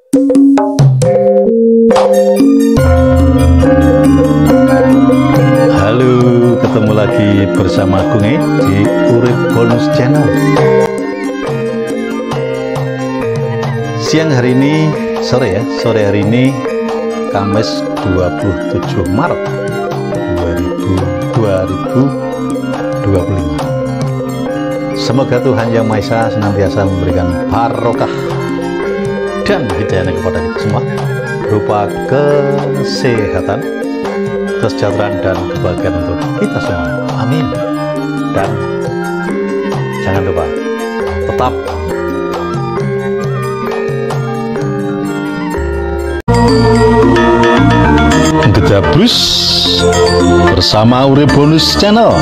Halo, ketemu lagi bersama Gunge di Urip Bonus Channel. Siang hari ini, sore hari ini Kamis 27 Maret 2025. Semoga Tuhan Yang Maha Esa senantiasa memberikan barokah dan hidayahnya kepada kita semua berupa kesehatan, kesejahteraan, dan kebahagiaan untuk kita semua. Amin. Dan jangan lupa tetap Gedabrus bersama Urip Bonus Channel.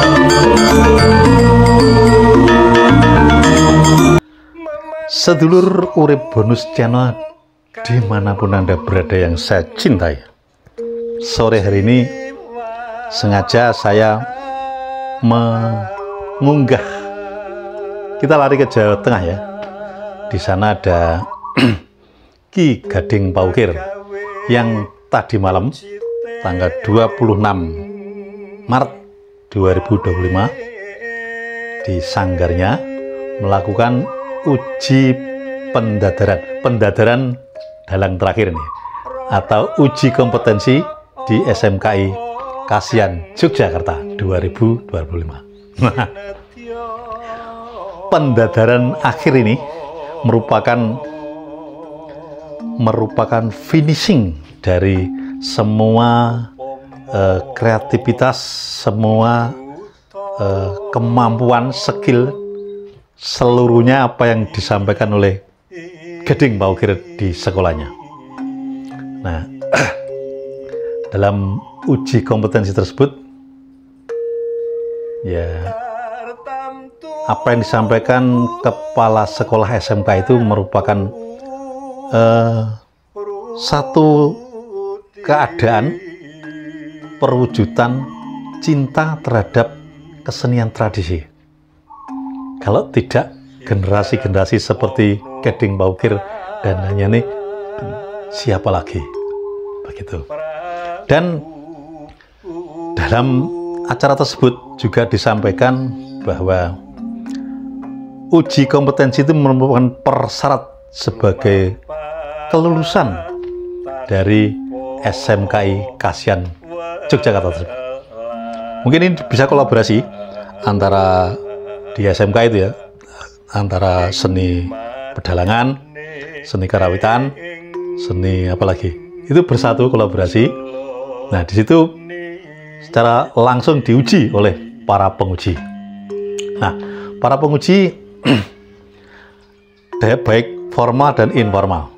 Sedulur Urip Bonus Channel dimanapun Anda berada yang saya cintai, sore hari ini sengaja saya mengunggah, kita lari ke Jawa Tengah ya. Di sana ada Ki Gading Paukir yang tadi malam tanggal 26 Maret 2025 di sanggarnya melakukan uji pendadaran dalang terakhir nih, atau uji kompetensi di SMKI Kasian Yogyakarta 2025. Pendadaran akhir ini merupakan finishing dari semua kreativitas, semua kemampuan, skill, seluruhnya apa yang disampaikan oleh Gading Paukir di sekolahnya. Nah, dalam uji kompetensi tersebut, ya, apa yang disampaikan kepala sekolah SMK itu merupakan satu keadaan perwujudan cinta terhadap kesenian tradisi. Kalau tidak, generasi-generasi seperti Gading Paukir dan lainnya nih, siapa lagi? Begitu. Dan dalam acara tersebut juga disampaikan bahwa uji kompetensi itu merupakan persyarat sebagai kelulusan dari SMKI Kasian Yogyakarta tersebut. Mungkin ini bisa kolaborasi antara di SMK itu ya, antara seni pedalangan, seni karawitan, seni apalagi, itu bersatu kolaborasi. Nah, di situ secara langsung diuji oleh para penguji. Nah, para penguji baik formal dan informal,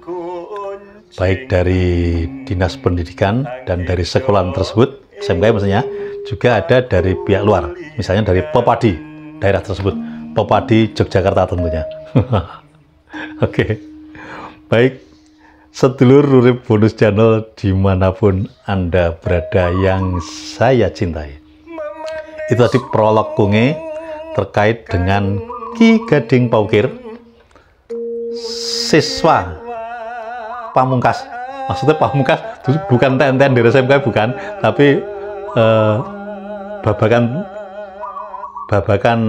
baik dari dinas pendidikan dan dari sekolah tersebut, SMK maksudnya, juga ada dari pihak luar, misalnya dari Pepadi daerah tersebut, Pepadi Yogyakarta tentunya. Oke, baik, sedulur Urip Bonus Channel dimanapun Anda berada yang saya cintai, itu tadi prolog Gunge terkait dengan Ki Gading Paukir, siswa pamungkas. Maksudnya pamungkas bukan TNT dari SMK, bukan, tapi babakan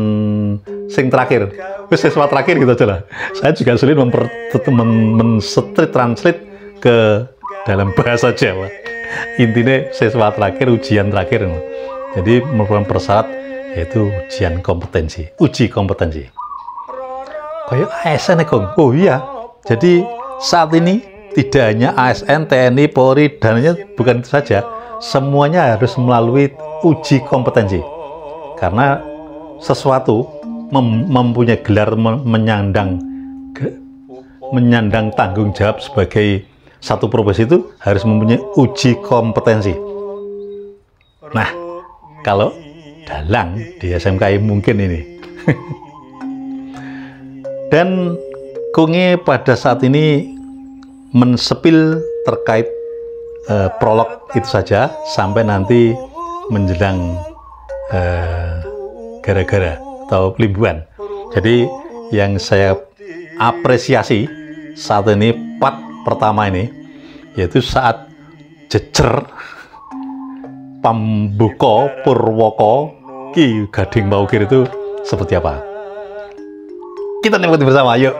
sing terakhir, siswa terakhir gitu aja lah. Saya juga sulit translate ke dalam bahasa Jawa. Intinya siswa terakhir, ujian terakhir. Jadi merupakan persyarat, yaitu uji kompetensi. Kayak ASN ya, Kong? Oh iya, jadi saat ini tidak hanya ASN, TNI, Polri, dan bukan itu saja, semuanya harus melalui uji kompetensi. Karena sesuatu mempunyai gelar menyandang tanggung jawab sebagai satu profesi itu harus mempunyai uji kompetensi. Nah, kalau dalang di SMKI mungkin ini. Dan Gunge pada saat ini mensepil terkait prolog itu saja sampai nanti menjelang gara-gara atau limbuan. Jadi yang saya apresiasi saat ini part pertama ini, yaitu saat jejer pambuka purwaka Ki Gading Pawukir itu seperti apa? Kita nikmati bersama, yuk.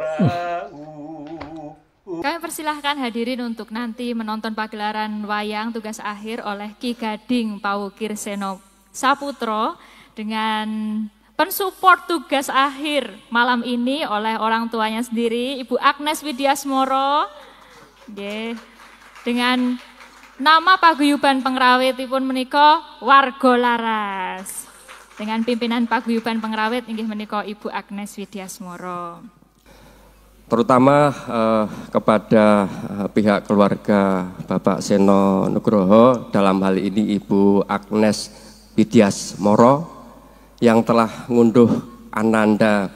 Kami persilahkan hadirin untuk nanti menonton pagelaran wayang tugas akhir oleh Ki Gading Pawukir Seno Saputro dengan pensupport tugas akhir malam ini oleh orang tuanya sendiri, Ibu Agnes Widyasmoro, dengan nama paguyuban pengrawitipun menika Warga Laras. Dengan pimpinan paguyuban pengrawit inggih menika Ibu Agnes Widyasmoro. Terutama kepada pihak keluarga Bapak Seno Nugroho, dalam hal ini Ibu Agnes Widyasmoro yang telah ngunduh Ananda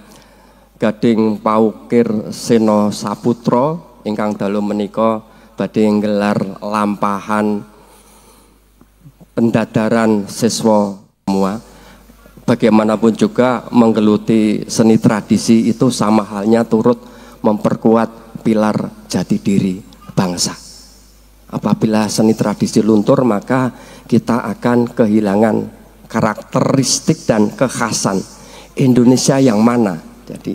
Gading Pawukir Seno Saputro ingkang dalu menika badhe nggelar lampahan pendadaran siswa semua. Bagaimanapun juga menggeluti seni tradisi itu sama halnya turut memperkuat pilar jati diri bangsa. Apabila seni tradisi luntur, maka kita akan kehilangan karakteristik dan kekhasan Indonesia yang mana. Jadi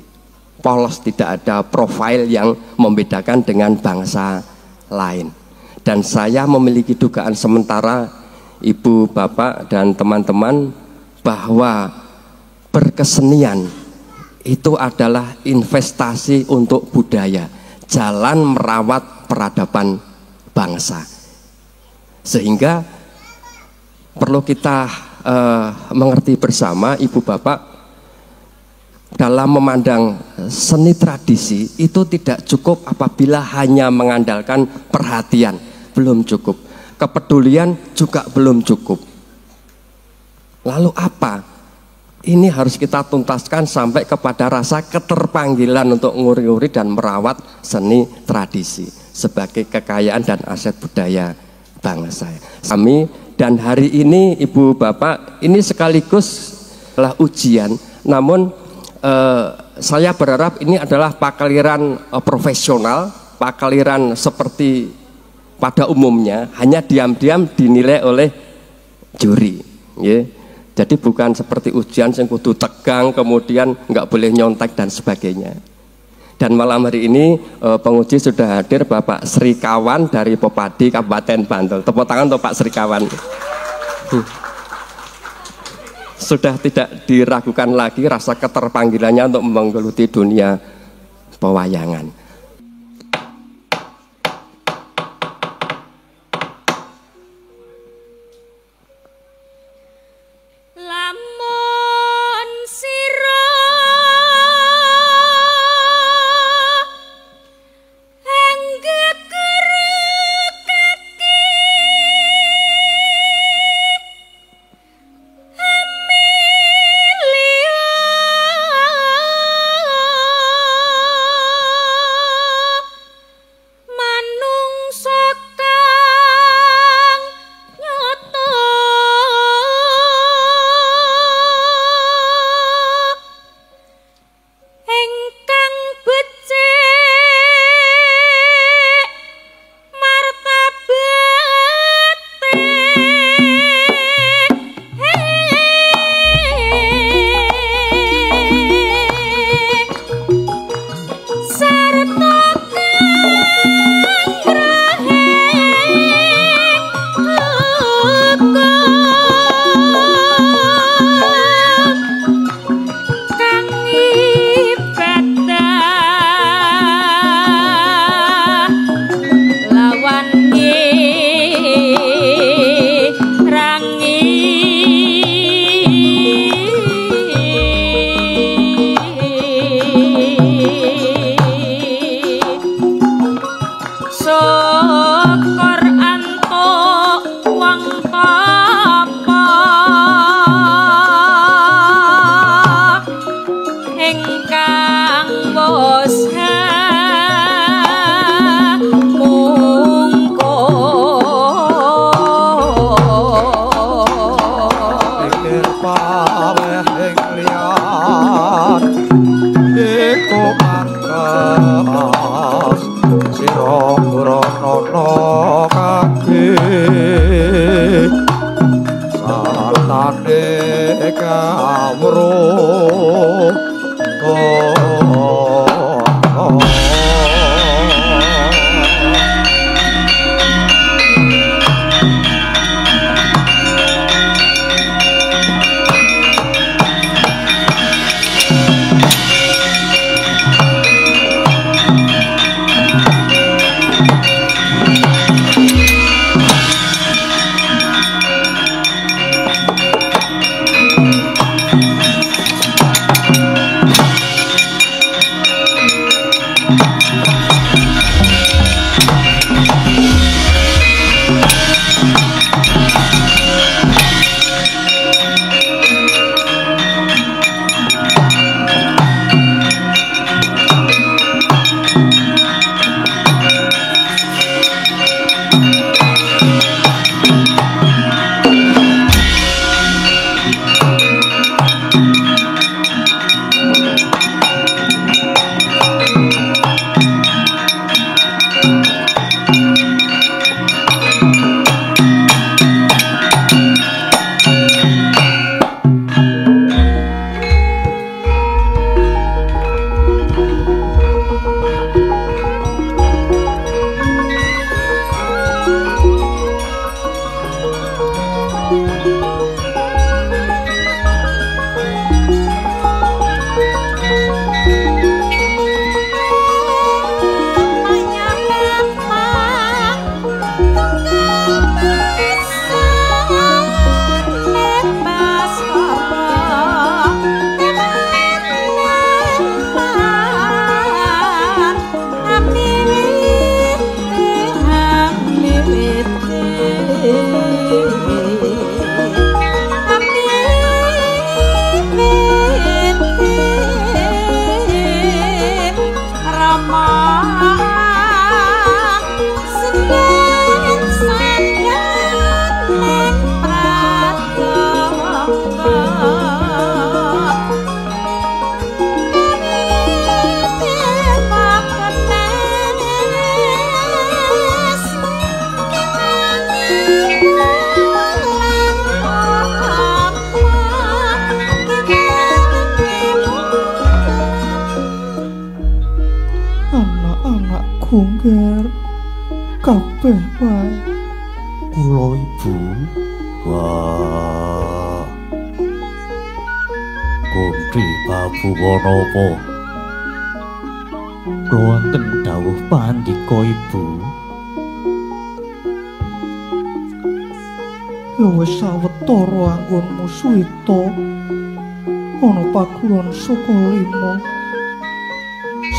polos, tidak ada profil yang membedakan dengan bangsa lain. Dan saya memiliki dugaan sementara, Ibu, Bapak, dan teman-teman, bahwa berkesenian itu adalah investasi untuk budaya, jalan merawat peradaban bangsa. Sehingga perlu kita mengerti bersama, Ibu Bapak, dalam memandang seni tradisi itu tidak cukup apabila hanya mengandalkan perhatian, belum cukup. Kepedulian juga belum cukup. Lalu apa? Ini harus kita tuntaskan sampai kepada rasa keterpanggilan untuk nguri-nguri dan merawat seni tradisi sebagai kekayaan dan aset budaya bangsa. Kami dan hari ini Ibu Bapak, ini sekaligus adalah ujian, namun saya berharap ini adalah pakliran profesional, pakliran seperti pada umumnya, hanya diam-diam dinilai oleh juri. Jadi bukan seperti ujian yang kudu tegang, kemudian nggak boleh nyontek dan sebagainya. Dan malam hari ini penguji sudah hadir, Bapak Sri Kawan dari Popadi Kabupaten Bantul. Tepuk tangan untuk Pak Sri Kawan. Sudah tidak diragukan lagi rasa keterpanggilannya untuk menggeluti dunia pewayangan. aku ngger kabeh wae. Kula Ibu. Wah. Kondi pabuwana apa? Kula wonten dawuh pandika Ibu. Ya wis sawetara anggonmu Suwita ana pakuron Sukalima.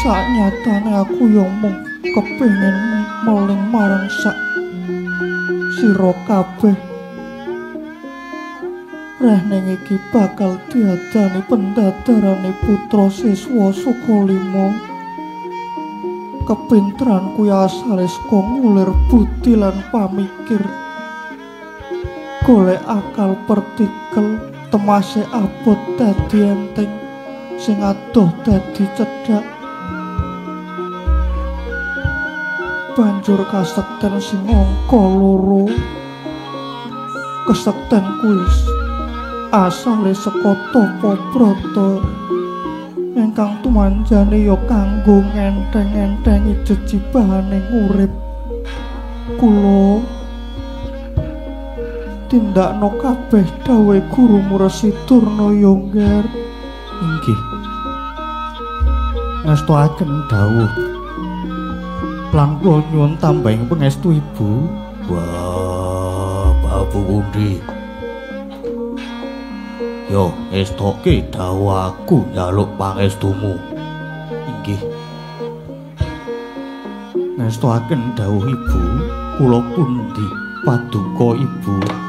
Saknyatane aku ya mung kepengin meling marang sak sira kabeh. Reh ning iki bakal diadani pendadarane putra siswa Sukalima. Kepinteran kuwi asale saka ngulir budi lan pamikir. Golek akal partikel temase abot dadi enteng sing adoh dadi cedhak. Banjur kasekten sing angka 2. Kasekten kuwi asale saka Tapabrata ingkang tumanjane ya kanggo ngenteng-entengi jejibahaning urip. Kula tindakno kabeh dawuhe Guru Resi Durna ya ngger. Inggih. Ngastuaken dawuh. Lan kula nyuwun tambahing pangestu Ibu. Wah, babu pundi? Yo, estoke dawuh aku njaluk pangestumu. Inggih. Ngastuaken dawuh Ibu, kula pundi paduka Ibu.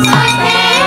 Sampai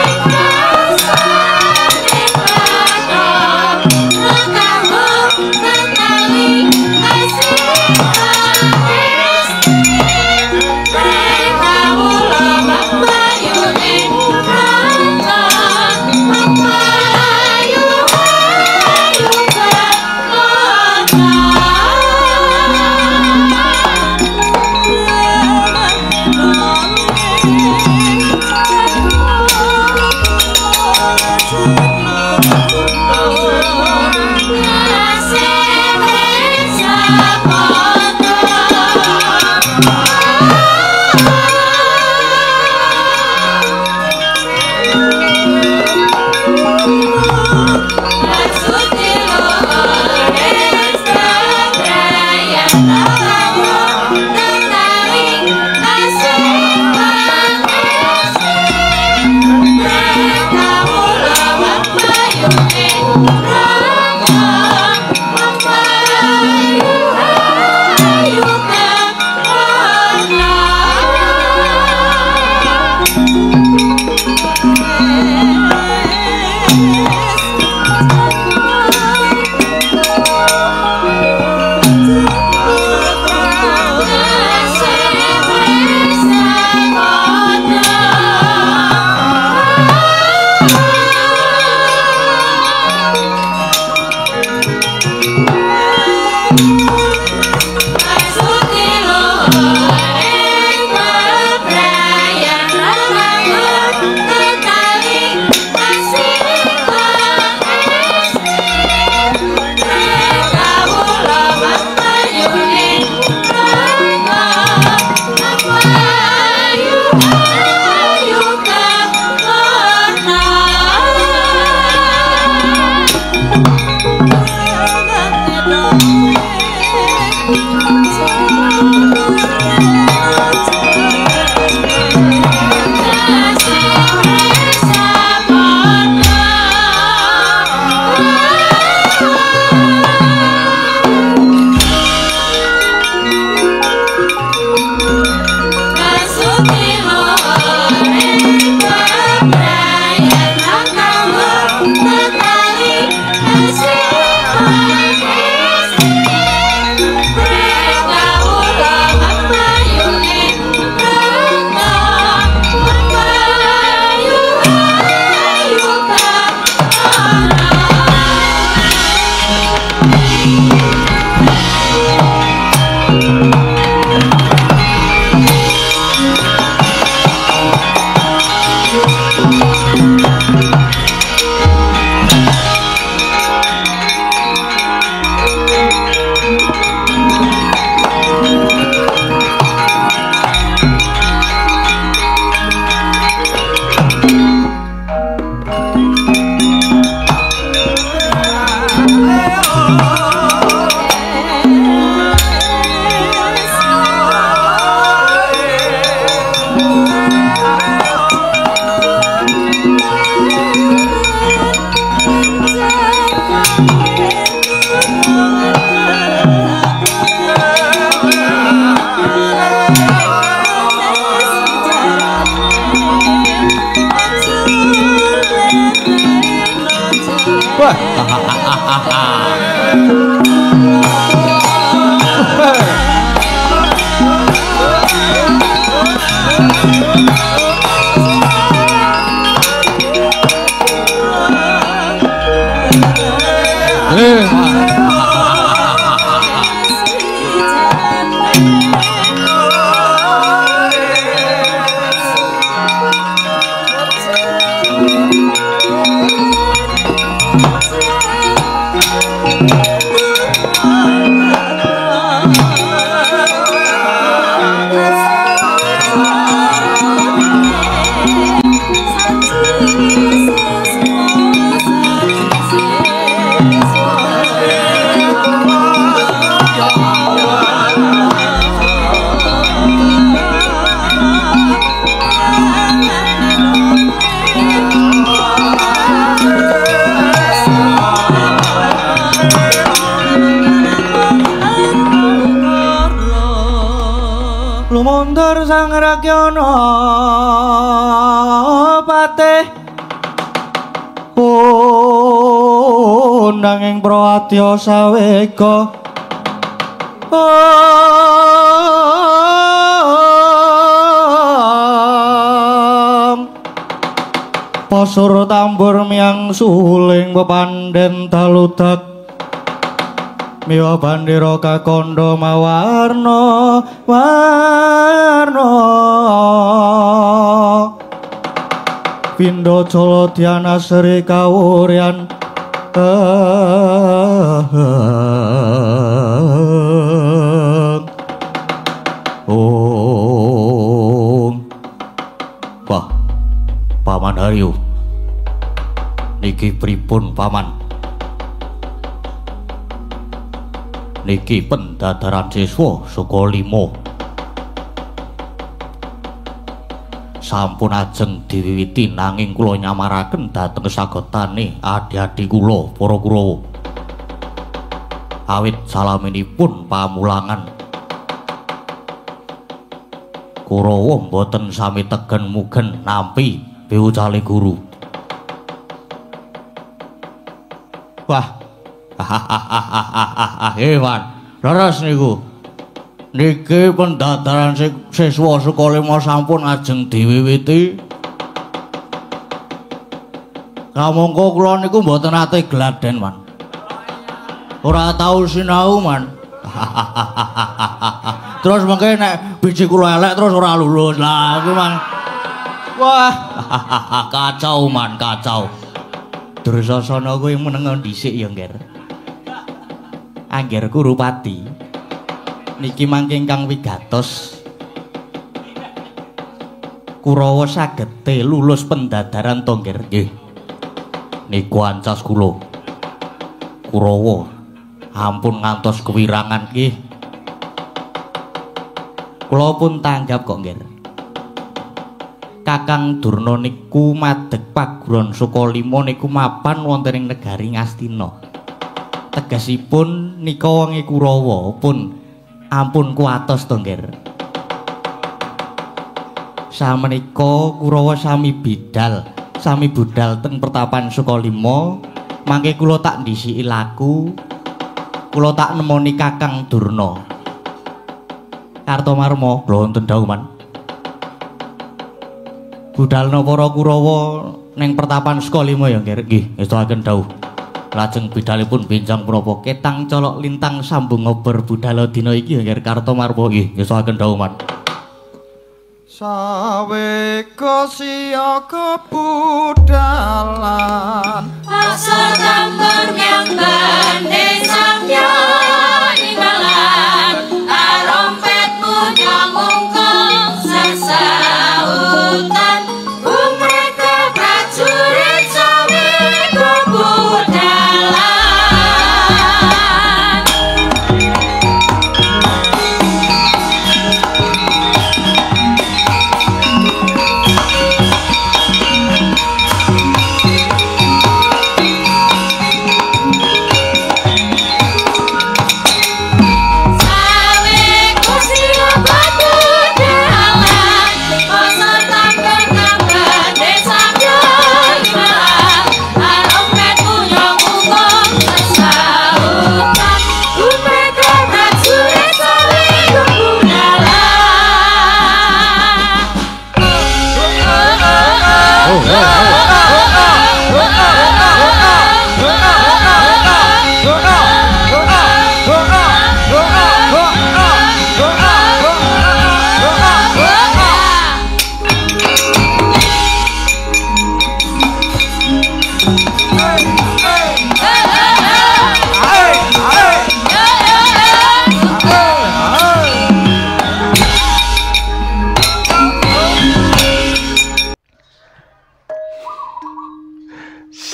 Lumuntur sang rakyana patih nanging Prawadya sawega pasur tambur miang suling pepandhen daludak miwa bandira kakandha mawarna warna pindha jala diana sri kawuryan Wah, Paman Haryo niki pripun Paman? Niki pendadaran siswa saka 5 sampun ajeng diwiwiti nanging kula nyamaraken dhateng sagotane adi-adi kula para Kurawa awit salaminipun pamulangan Kurawa mboten sami tegen mugen nampi piwucale guru. Wah, hewan leres niku. Niki pendadaran siswa saka 5 sampun ajeng diwiwiti. Kamangka kula niku mboten ate gladen, Man. Ora tau sinau, Man. Terus mengke nek biji kula elek terus ora lulus. Lah iku, Man. Wah, kacau, Man, kacau. Dursasana kuwi meneng dhisik ya, Ngger. Angger Kurupati. Niki mangke ingkang wigatos Kurawa sagete lulus pendadaran to nggih. Nggih. Niku ancas kula. Kurawa ampun ngantos kewirangan nggih. Kula pun tanggap kok nggih. Kakang Durna niku madeg paguron saka 5 niku mapan wonten ing negari Ngastina. Tegesipun nika wengi Kurawa pun ampun kuatos to nggih. Samenika Kurawa sami bidal, sami budal ten pertapan Sukalima, mangke kula tak ndhisiki laku, kula tak nemoni Kakang Durna. Kartomarma, lho wonten dawuh, Man. Budalna para Kurawa ning pertapan Sukalima ya nggih. Nggih, ngestakaken dawuh. Lajeng bidalipun benjang punapa ketang colok lintang sambung ngober budala dina iki nggih Kartomarma nggih ngestakaken dawuh, Man. Saweka siyaga budalan pasar tambur yang bande samya inggalan arompetmu nyamungkong sesautan mereka prajurit saweka budalan.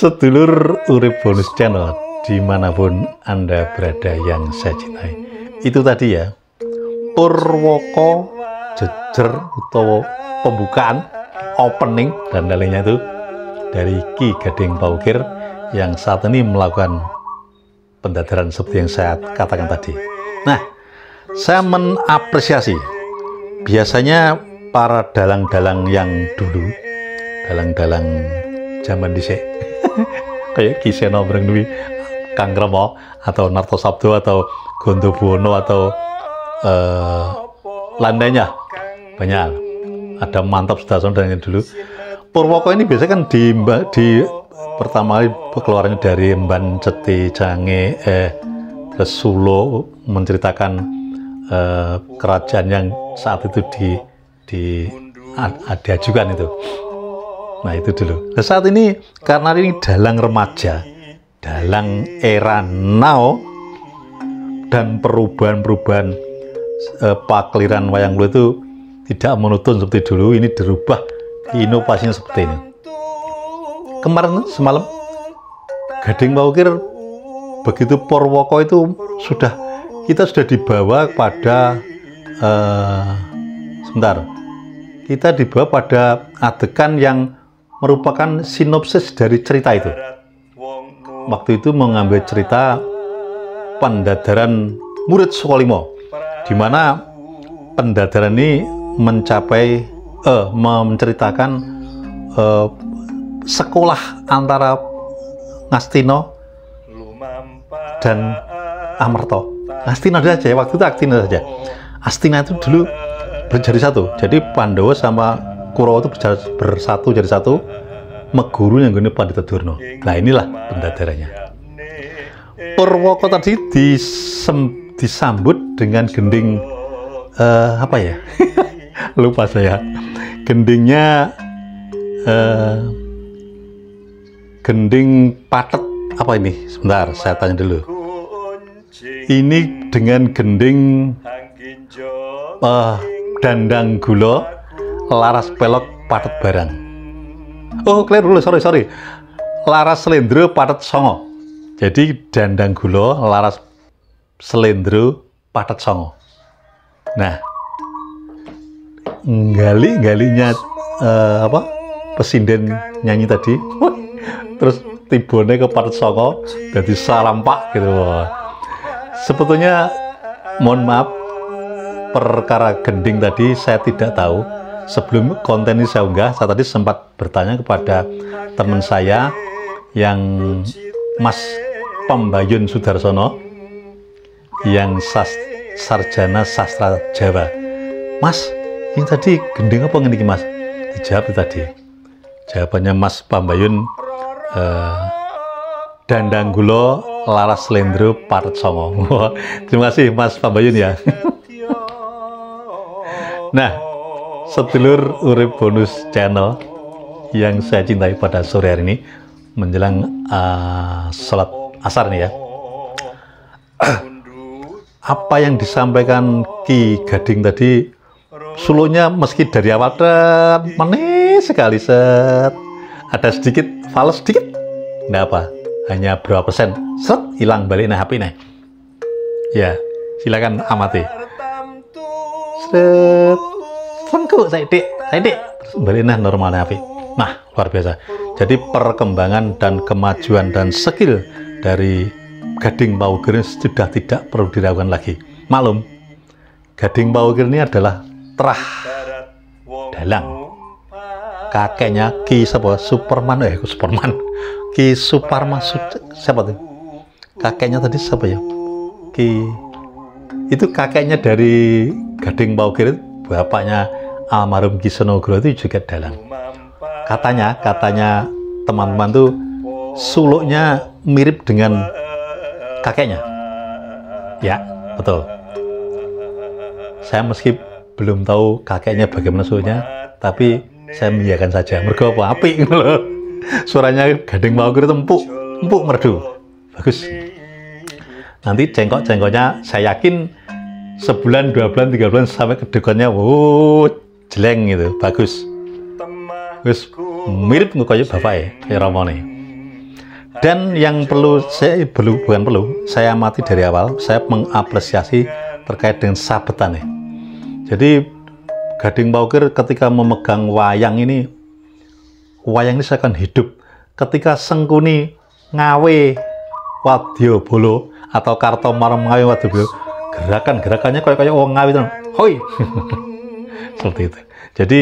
Sedulur Urip Bonus Channel dimanapun Anda berada yang saya cintai, itu tadi ya Purwoko jejer atau pembukaan, opening dan lainnya itu dari Ki Gading Pawukir yang saat ini melakukan pendadaran seperti yang saya katakan tadi. Nah, saya menapresiasi biasanya para dalang-dalang yang dulu, dalang-dalang zaman dhisik kayak Ki Seno Brengdewi, Kang Remo atau Narto Sabdo atau Gondo Buwono atau landainya banyak, ada Mantap Sudarsono dan yang dulu. Purwoko ini biasanya kan di pertama kali keluarnya dari Mban Ceti Jange terus Sulo, menceritakan kerajaan yang saat itu diajukan itu. Nah itu dulu. Nah, saat ini karena ini dalang remaja, dalang era now, dan perubahan-perubahan pakliran wayang kulit itu tidak monoton seperti dulu. Ini dirubah, inovasinya seperti ini. Kemarin semalam Gading Pawukir begitu Purwoko itu kita sudah dibawa pada kita dibawa pada adegan yang merupakan sinopsis dari cerita itu. Waktu itu mengambil cerita pendadaran murid Sukolimo, di mana pendadaran ini menceritakan sekolah antara Ngastina dan Amerta. Astina saja, waktu itu Astina saja. Astina itu dulu menjadi satu. Jadi Pandawa sama Kurawa itu bersatu jadi satu. Meguru yang gini Pandita Durna. Nah inilah pendadarannya. Purwoko tadi disambut dengan gending apa ya? Lupa saya. Gendingnya gending patet apa ini? Sebentar, saya tanya dulu. Ini dengan gending dandang gula laras pelok patet barang. Oh, keliru dulu, sorry. Laras selendro patet songo. Jadi dandang gula laras selendro patet songo. Nah, galinya pesinden nyanyi tadi. Terus tibone ke patet songo jadi salampak gitu. Sebetulnya mohon maaf, perkara gending tadi saya tidak tahu. Sebelum konten ini saya unggah, saya tadi sempat bertanya kepada teman saya yang Mas Pambayun Sudarsono yang sarjana sastra Jawa. Mas, ini tadi gending apa ini Mas? Dijawab tadi. Jawabannya Mas Pambayun, dandang gula laras selendro patet songo. Terima kasih Mas Pambayun ya. Nah, sedulur Urip Bonus Channel yang saya cintai pada sore hari ini menjelang sholat asar nih ya. Apa yang disampaikan Ki Gading tadi, sulunya meski dari awal manis sekali, ada sedikit fals sedikit, nggak apa, hanya berapa persen, hilang balik HP nih. Ya, silakan amati. Sengkuk saya dik balik normalnya HP. Nah, luar biasa. Jadi perkembangan dan kemajuan dan skill dari Gading Pawukir sudah tidak perlu diragukan lagi. Maklum, Gading Pawukir ini adalah terah dalang. Kakeknya Ki Superman, Ki Suparma siapa tuh? Kakeknya tadi siapa ya? Itu kakeknya dari Gading Pawukir, bapaknya almarhum Ki Sonogoro itu juga dalang. Katanya teman-teman tuh suluknya mirip dengan kakeknya. Ya, betul. Saya meski belum tahu kakeknya bagaimana suluknya, tapi saya mengiyakan saja. Mergo apa? Apik loh. Suaranya Gading Pawukir itu empuk merdu. Bagus. Nanti cengkok-cengkoknya saya yakin sebulan, 2 bulan, 3 bulan sampai kedekannya jeleng gitu, bagus. Terus mirip kayak bapak ya, kayak Ramone. Dan yang perlu saya amati dari awal, saya mengapresiasi terkait dengan sabetannya. Jadi Gading Paukir ketika memegang wayang ini seakan hidup. Ketika Sengkuni ngawe wadya bolo atau Kartomar ngawe wadya bolo, gerakannya kayak wong ngawe itu, hoi. Seperti itu. Jadi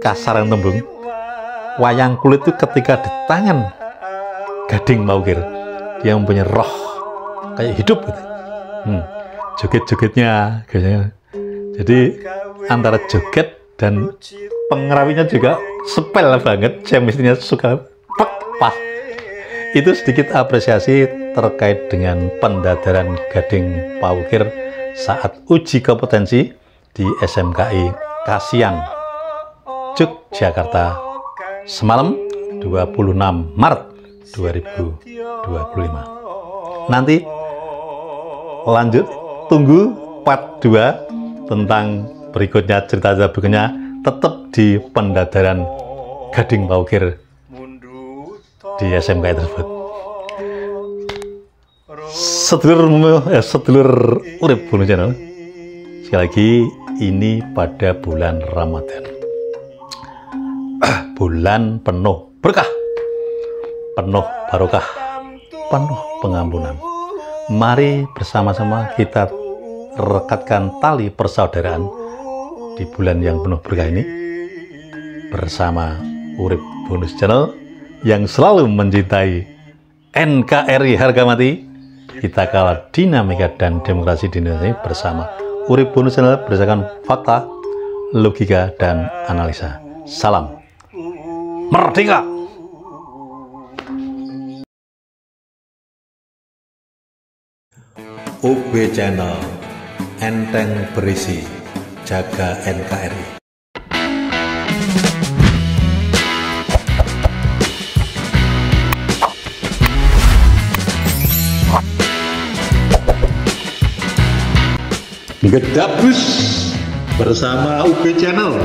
kasaran tembung, wayang kulit itu ketika di tangan Gading Paukir, dia mempunyai roh kayak hidup gitu. Joget-jogetnya biasanya. Jadi antara joget dan pengerawinya juga sepel banget. Saya mestinya suka pas. Itu sedikit apresiasi terkait dengan pendadaran Gading Paukir saat uji kompetensi di SMKI Kasiang, Yogyakarta semalam 26 Maret 2025. Nanti lanjut, tunggu part 2 tentang berikutnya, cerita berikutnya tetap di pendadaran Gading Paukir di SMK tersebut. Sedulur urip Bono Channel, sekali lagi ini pada bulan Ramadan, bulan penuh berkah, penuh barokah, penuh pengampunan. Mari bersama-sama kita rekatkan tali persaudaraan di bulan yang penuh berkah ini bersama Urip Bonus Channel yang selalu mencintai NKRI harga mati. Kita kawal dinamika dan demokrasi di Indonesia ini bersama Urip Bonus Channel berdasarkan fakta, logika, dan analisa. Salam merdeka! UB Channel, enteng berisi, jaga NKRI. Gedabus bersama UB Channel.